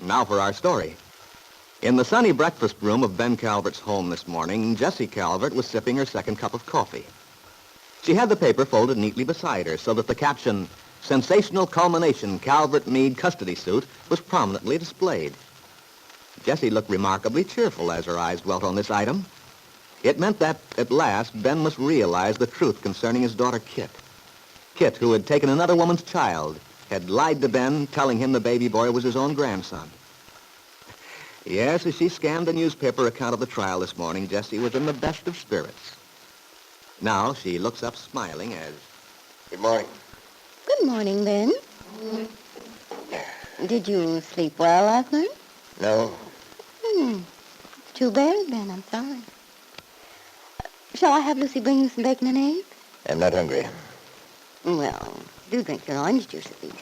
Now for our story. In the sunny breakfast room of Ben Calvert's home this morning, Jessie Calvert was sipping her second cup of coffee. She had the paper folded neatly beside her so that the caption, "Sensational Culmination Calvert Meade Custody Suit," was prominently displayed. Jessie looked remarkably cheerful as her eyes dwelt on this item. It meant that, at last, Ben must realize the truth concerning his daughter, Kitt. Kitt, who had taken another woman's child, had lied to Ben, telling him the baby boy was his own grandson. Yes, as she scanned the newspaper account of the trial this morning, Jessie was in the best of spirits. Now she looks up smiling as... Good morning. Good morning, Ben. Did you sleep well last night? No. Too bad, Ben. I'm sorry. Shall I have Lucy bring you some bacon and eggs? I'm not hungry. Well, do drink your orange juice at least.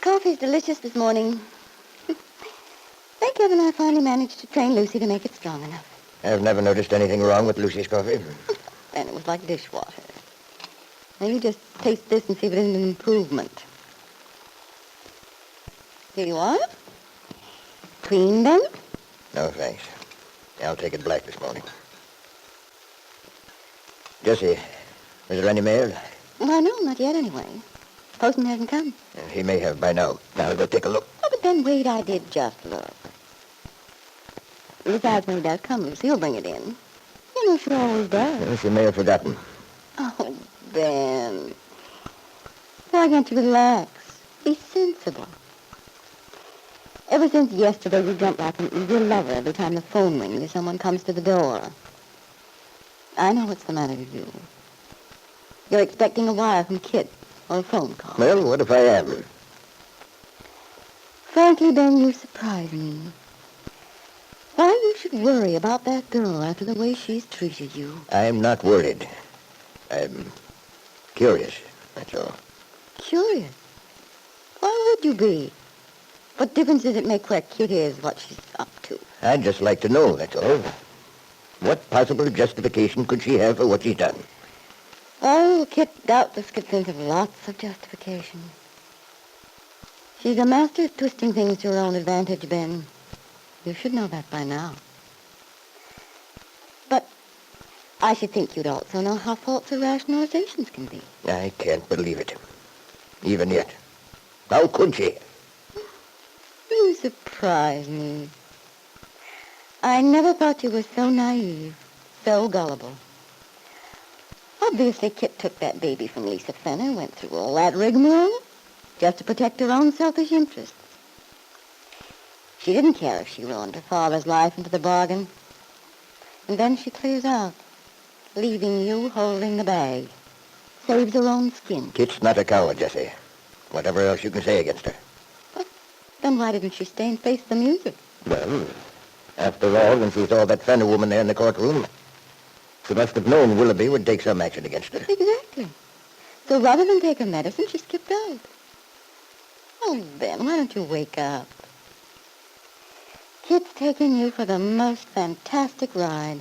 Coffee's delicious this morning. Thank heaven I finally managed to train Lucy to make it strong enough. I've never noticed anything wrong with Lucy's coffee. And it was like dishwater. Now you just taste this and see if it isn't an improvement. Here you are. Cream, Ben? No, thanks. I'll take it black this morning. Jessie, is there any mail? Why, no, not yet anyway. Postman hasn't come. He may have by now. I'll go take a look. Oh, but then wait, I did just look. Besides, when he does come, Lucy will bring it in. You know she always does. Well, she may have forgotten. Oh, Ben. Why can't you relax? Be sensible. Ever since yesterday, you jump like an eager lover every time the phone rings or someone comes to the door. I know what's the matter with you. You're expecting a wire from Kitt or a phone call. Well, what if I am? Frankly, Ben, you surprise me. Why you should worry about that girl after the way she's treated you. I'm not worried. I'm curious, that's all. Curious? Why would you be? What difference does it make where Kitt is, what she's up to? I'd just like to know, that's all. What possible justification could she have for what she's done? Oh, Kitt doubtless could think of lots of justification. She's a master of twisting things to her own advantage, Ben. You should know that by now. But I should think you'd also know how false her rationalizations can be. I can't believe it. Even yet. How could she? You surprise me. I never thought you were so naive, so gullible. Obviously, Kitt took that baby from Lisa Fenner, went through all that rigmarole, just to protect her own selfish interests. She didn't care if she ruined her father's life into the bargain. And then she clears out, leaving you holding the bag. Saves her own skin. Kitt's not a coward, Jessie. Whatever else you can say against her. Then why didn't she stay and face the music? Well, after all, when she saw that Fenner woman there in the courtroom, she must have known Willoughby would take some action against her. Exactly. So rather than take her medicine, she skipped out. Oh, Ben, why don't you wake up? Kitt's taking you for the most fantastic ride.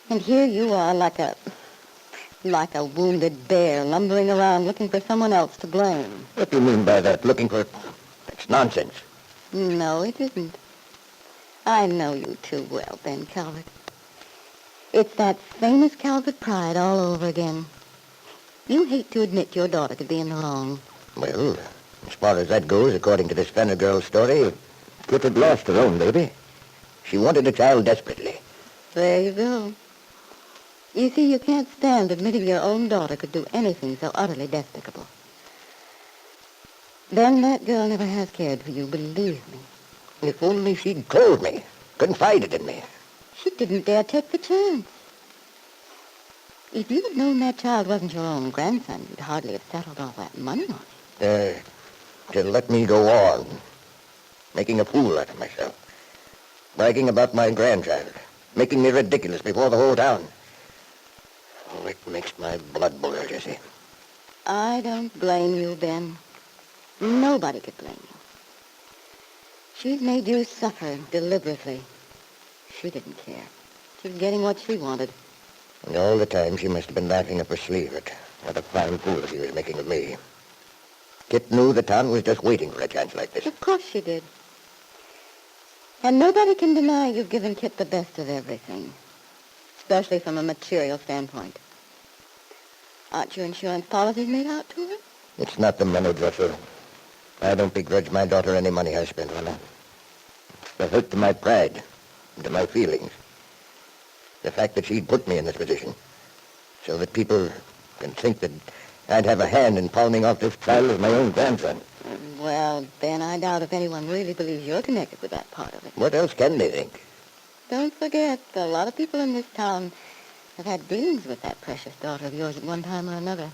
And here you are like a wounded bear lumbering around looking for someone else to blame. What do you mean by that? Looking for... That's nonsense. No, it isn't. I know you too well, Ben Calvert. It's that famous Calvert pride all over again. You hate to admit your daughter could be in the wrong. Well, as far as that goes, according to this Fenner girl's story, Kitt had lost her own baby. She wanted a child desperately. There you go. You see, you can't stand admitting your own daughter could do anything so utterly despicable. Then that girl never has cared for you, believe me. If only she'd told me, confided in me. She didn't dare take the chance. If you'd known that child wasn't your own grandson, you'd hardly have settled all that money on it. To let me go on, making a fool out of myself, bragging about my grandchild, making me ridiculous before the whole town. Oh, it makes my blood boil, Jessie. I don't blame you, Ben. Nobody could blame you. She's made you suffer deliberately. She didn't care. She was getting what she wanted. And all the time she must have been laughing up her sleeve at what a fine fool she was making of me. Kitt knew the town was just waiting for a chance like this. Of course she did. And nobody can deny you've given Kitt the best of everything, especially from a material standpoint. Aren't your insurance policies made out to her? It's not the money, Jessie. I don't begrudge my daughter any money I spent on her. It's the hurt to my pride and to my feelings. The fact that she'd put me in this position so that people can think that I'd have a hand in palming off this child as my own grandson. Well, Ben, I doubt if anyone really believes you're connected with that part of it. What else can they think? Don't forget, a lot of people in this town have had dealings with that precious daughter of yours at one time or another.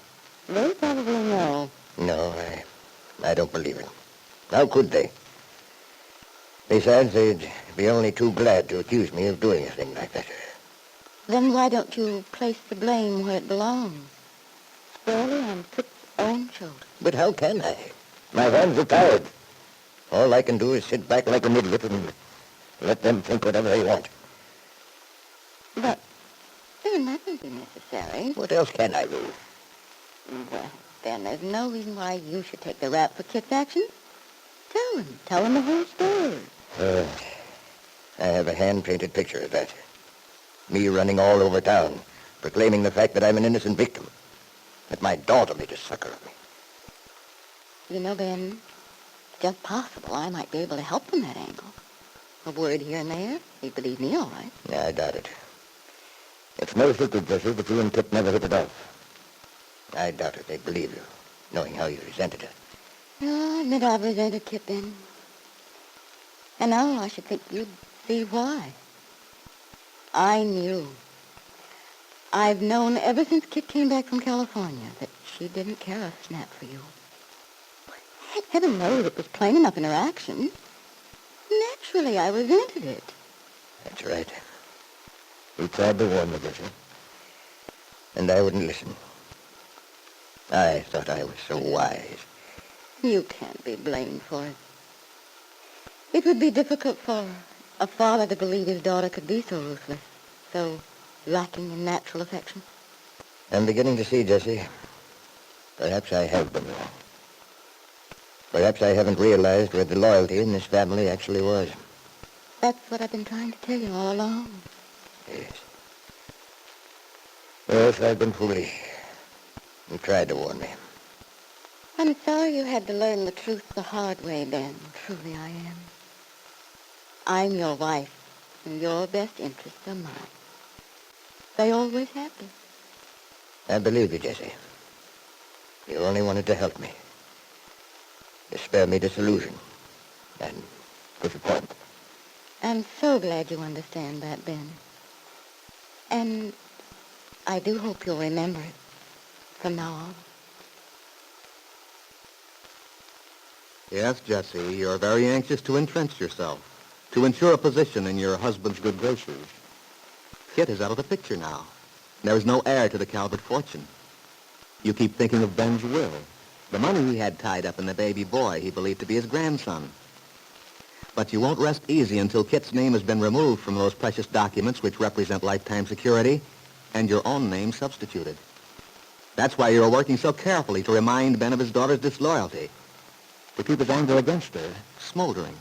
They probably know. No, I don't believe it. How could they? Besides, they'd be only too glad to accuse me of doing a thing like that. Then why don't you place the blame where it belongs? Squarely on Kitt's own shoulders. But how can I? My hands are tired. All I can do is sit back like an idiot and let them think whatever they want. But then that would be necessary. What else can I do? Well, then there's no reason why you should take the rap for Kitt's actions. Tell him the whole story. I have a hand-painted picture of that. Me running all over town, proclaiming the fact that I'm an innocent victim. That my daughter made a sucker of me. You know, Ben, it's just possible I might be able to help from that angle. A word here and there, he'd believe me all right. Yeah, I doubt it. It's no secret, Jessie, that you and Kitt never hit it off. I doubt it they'd believe you, knowing how you resented her. No, I admit I've resented Kitt, Ben. And now I should think you'd see why. I knew. I've known ever since Kitt came back from California that she didn't care a snap for you. Heaven knows it was plain enough in her actions. Naturally, I resented it. That's right. You tried to warn me, Jessie. And I wouldn't listen. I thought I was so wise. You can't be blamed for it. It would be difficult for a father to believe his daughter could be so ruthless, so lacking in natural affection. I'm beginning to see, Jessie. Perhaps I have been wrong. Perhaps I haven't realized where the loyalty in this family actually was. That's what I've been trying to tell you all along. Yes. Yes, I've been foolish. You tried to warn me. I'm sorry you had to learn the truth the hard way, Ben. Truly I am. I'm your wife, and your best interests are mine. They always have been. I believe you, Jessie. You only wanted to help me. To spare me disillusion and disappointment. I'm so glad you understand that, Ben. And I do hope you'll remember it from now on. Yes, Jessie, you're very anxious to entrench yourself, to ensure a position in your husband's good graces. Kitt is out of the picture now. There is no heir to the Calvert fortune. You keep thinking of Ben's will, the money he had tied up in the baby boy he believed to be his grandson. But you won't rest easy until Kitt's name has been removed from those precious documents which represent lifetime security and your own name substituted. That's why you're working so carefully to remind Ben of his daughter's disloyalty, to keep his anger against her smoldering.